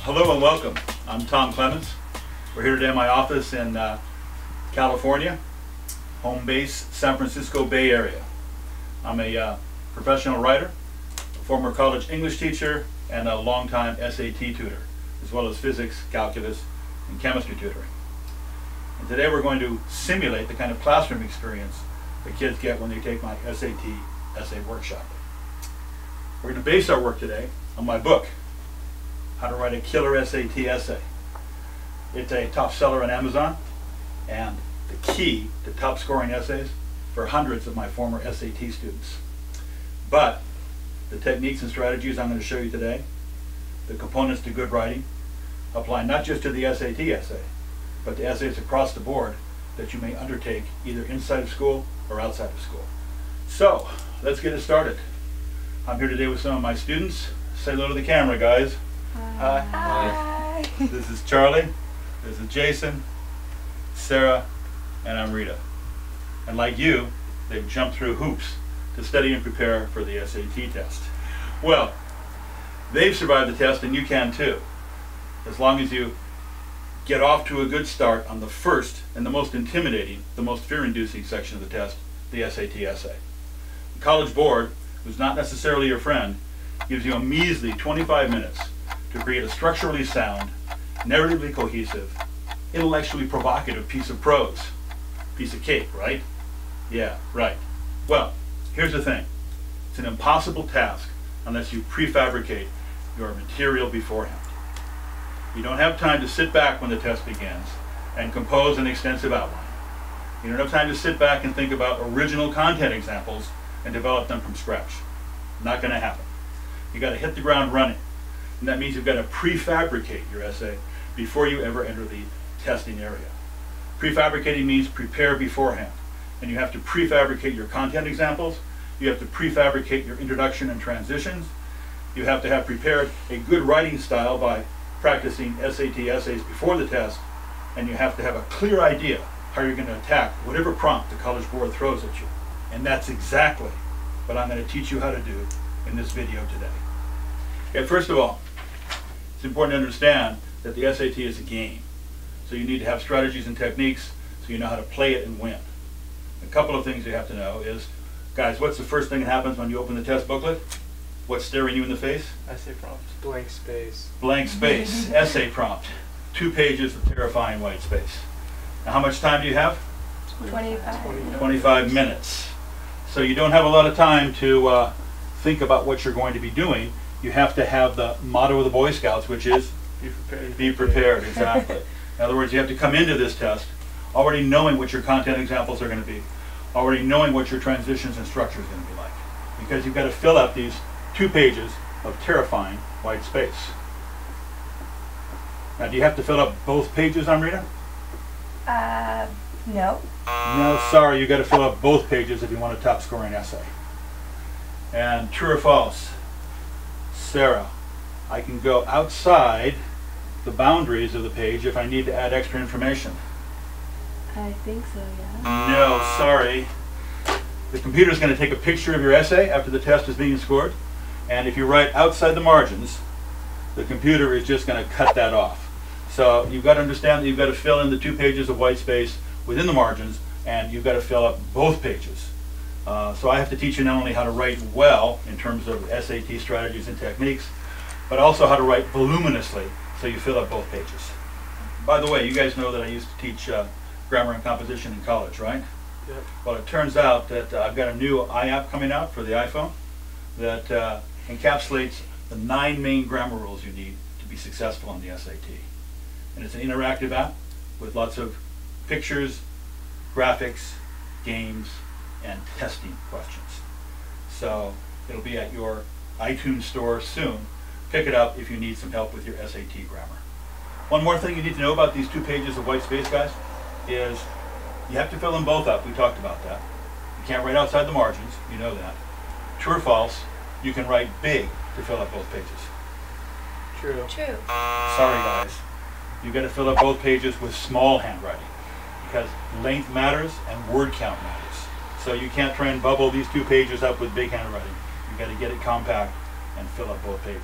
Hello and welcome. I'm Tom Clements. We're here today in my office in California, home base San Francisco Bay Area. I'm a professional writer, a former college English teacher, and a longtime SAT tutor, as well as physics, calculus, and chemistry tutoring. And today we're going to simulate the kind of classroom experience the kids get when they take my SAT essay workshop. We're going to base our work today on my book, How to Write a Killer SAT Essay. It's a top seller on Amazon and the key to top scoring essays for hundreds of my former SAT students. But the techniques and strategies I'm going to show you today, the components to good writing, apply not just to the SAT essay, but to essays across the board that you may undertake either inside of school or outside of school. So, let's get it started. I'm here today with some of my students. Say hello to the camera, guys. Hi. Hi. This is Charlie, this is Jason, Sarah, and I'm Rita. And like you, they've jumped through hoops to study and prepare for the SAT test. Well, they've survived the test and you can too, as long as you get off to a good start on the first and the most intimidating, the most fear-inducing section of the test, the SAT essay. The College Board, who's not necessarily your friend, gives you a measly 25 minutes to create a structurally sound, narratively cohesive, intellectually provocative piece of prose. Piece of cake, right? Yeah, right. Well, here's the thing. It's an impossible task unless you prefabricate your material beforehand. You don't have time to sit back when the test begins and compose an extensive outline. You don't have time to sit back and think about original content examples and develop them from scratch. Not going to happen. You got to hit the ground running. And that means you've got to prefabricate your essay before you ever enter the testing area. Prefabricating means prepare beforehand. And you have to prefabricate your content examples. You have to prefabricate your introduction and transitions. You have to have prepared a good writing style by practicing SAT essays before the test. And you have to have a clear idea how you're going to attack whatever prompt the College Board throws at you. And that's exactly what I'm going to teach you how to do in this video today. Okay, first of all, it's important to understand that the SAT is a game. So you need to have strategies and techniques so you know how to play it and win. A couple of things you have to know is, guys, what's the first thing that happens when you open the test booklet? What's staring you in the face? Essay prompt. Blank space. Blank space. Essay prompt. 2 pages of terrifying white space. Now how much time do you have? 25 minutes. So you don't have a lot of time to think about what you're going to be doing. You have to have the motto of the Boy Scouts, which is Be prepared. be prepared. Exactly. In other words, you have to come into this test already knowing what your content examples are going to be, already knowing what your transitions and structure is going to be like, because you've got to fill out these 2 pages of terrifying white space. Now, do you have to fill up both pages, Amrita? No. No, sorry, you've got to fill up both pages if you want a top scoring essay. And true or false? Sarah, I can go outside the boundaries of the page if I need to add extra information. I think so, yeah. No, sorry. The computer's going to take a picture of your essay after the test is being scored, and if you write outside the margins, the computer is just going to cut that off. So you've got to understand that you've got to fill in the 2 pages of white space within the margins, and you've got to fill up both pages. So I have to teach you not only how to write well in terms of SAT strategies and techniques, but also how to write voluminously so you fill up both pages. By the way, you guys know that I used to teach grammar and composition in college, right? Yep. Well, it turns out that I've got a new iApp coming out for the iPhone that encapsulates the 9 main grammar rules you need to be successful on the SAT. And it's an interactive app with lots of pictures, graphics, games, and testing questions. So it'll be at your iTunes store soon. Pick it up if you need some help with your SAT grammar. One more thing you need to know about these 2 pages of white space, guys, is you have to fill them both up. We talked about that. You can't write outside the margins. You know that. True or false, you can write big to fill up both pages. True. True. Sorry, guys. You've got to fill up both pages with small handwriting because length matters and word count matters. So you can't try and bubble these 2 pages up with big handwriting. You've got to get it compact and fill up both pages.